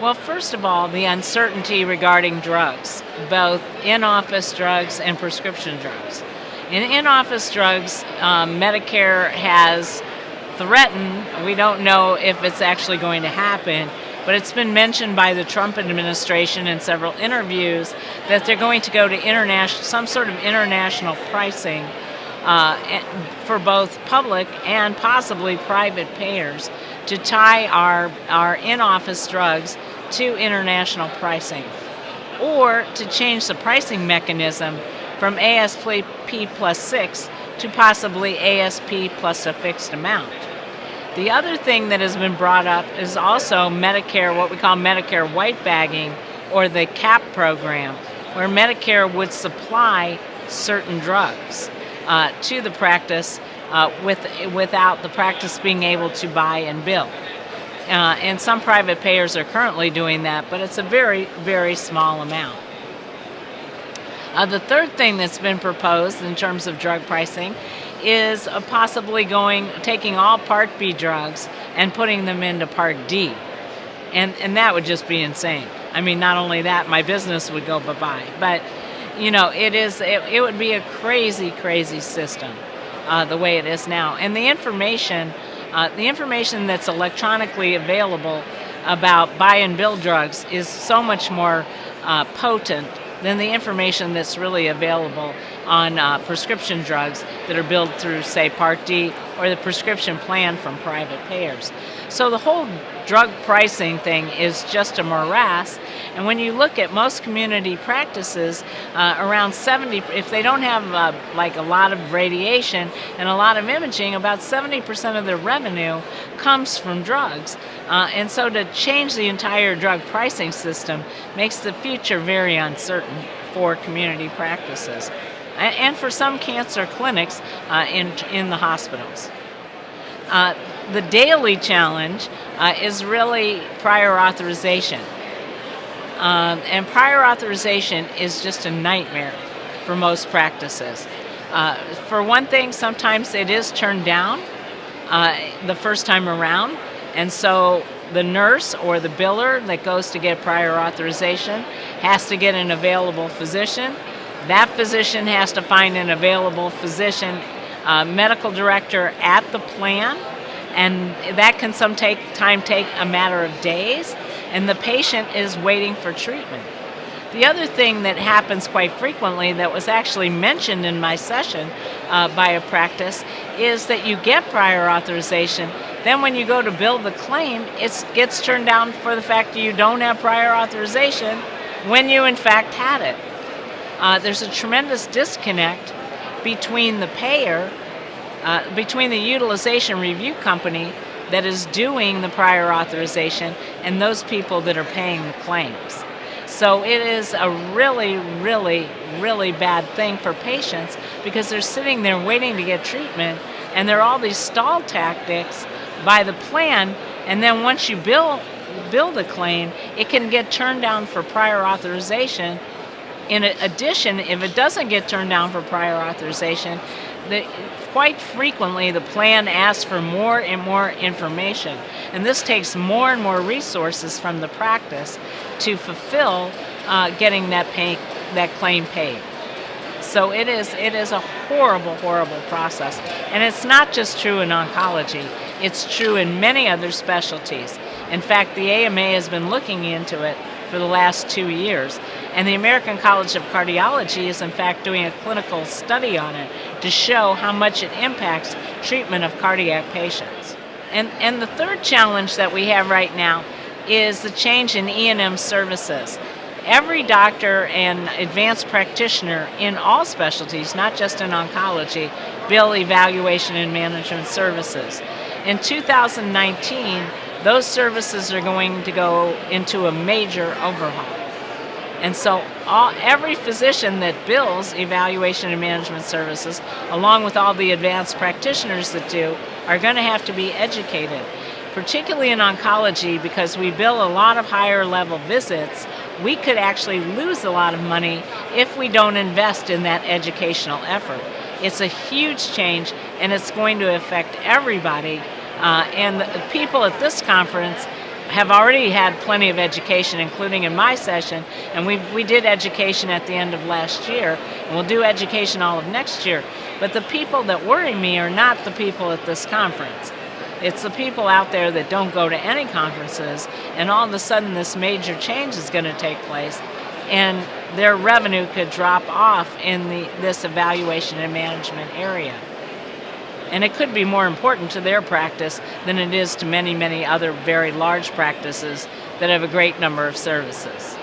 Well, first of all, the uncertainty regarding drugs, both in-office drugs and prescription drugs. In-office drugs, Medicare has threatened, we don't know if it's actually going to happen, but it's been mentioned by the Trump administration in several interviews that they're going to go to some sort of international pricing for both public and possibly private payers to tie our in-office drugs to international pricing, or to change the pricing mechanism from ASP plus 6 to possibly ASP plus a fixed amount. The other thing that has been brought up is also Medicare, what we call Medicare white bagging, or the CAP program, where Medicare would supply certain drugs to the practice without the practice being able to buy and bill. And some private payers are currently doing that, but it's a very, very small amount. The third thing that's been proposed in terms of drug pricing is possibly taking all Part B drugs and putting them into Part D. And that would just be insane. I mean, not only that, my business would go bye-bye, but it would be a crazy, crazy system the way it is now. And the information that's electronically available about buy and bill drugs is so much more potent than the information that's really available on prescription drugs that are billed through, say, Part D or the prescription plan from private payers. So the whole drug pricing thing is just a morass. And when you look at most community practices, around 70, if they don't have like a lot of radiation and a lot of imaging, about 70% of their revenue comes from drugs. And so to change the entire drug pricing system makes the future very uncertain for community practices and for some cancer clinics in the hospitals. The daily challenge is really prior authorization. And prior authorization is just a nightmare for most practices. For one thing, sometimes it is turned down the first time around, and so the nurse or the biller that goes to get prior authorization has to get an available physician. That physician has to find an available physician, medical director at the plan, and that can sometimes take a matter of days, and the patient is waiting for treatment. The other thing that happens quite frequently that was actually mentioned in my session by a practice is that you get prior authorization, then when you go to bill the claim, it gets turned down for the fact that you don't have prior authorization when you in fact had it. There's a tremendous disconnect between the payer, between the utilization review company that is doing the prior authorization and those people that are paying the claims. So it is a really, really, really bad thing for patients because they're sitting there waiting to get treatment, and there are all these stall tactics by the plan, and then once you bill the claim, it can get turned down for prior authorization. In addition, if it doesn't get turned down for prior authorization, quite frequently the plan asks for more and more information, and this takes more and more resources from the practice to fulfill getting that claim paid. So it is a horrible, horrible process, and it's not just true in oncology. It's true in many other specialties. In fact, the AMA has been looking into it for the last 2 years. And the American College of Cardiology is in fact doing a clinical study on it to show how much it impacts treatment of cardiac patients. And the third challenge that we have right now is the change in E&M services. Every doctor and advanced practitioner in all specialties, not just in oncology, bill evaluation and management services. In 2019, those services are going to go into a major overhaul. And so every physician that bills evaluation and management services, along with all the advanced practitioners that do, are going to have to be educated, particularly in oncology, because we bill a lot of higher level visits. We could actually lose a lot of money if we don't invest in that educational effort. It's a huge change, and it's going to affect everybody. And the people at this conference have already had plenty of education, including in my session, and we did education at the end of last year, and we'll do education all of next year. But the people that worry me are not the people at this conference. It's the people out there that don't go to any conferences, and all of a sudden this major change is going to take place, and their revenue could drop off in this evaluation and management area. And it could be more important to their practice than it is to many, many other very large practices that have a great number of services.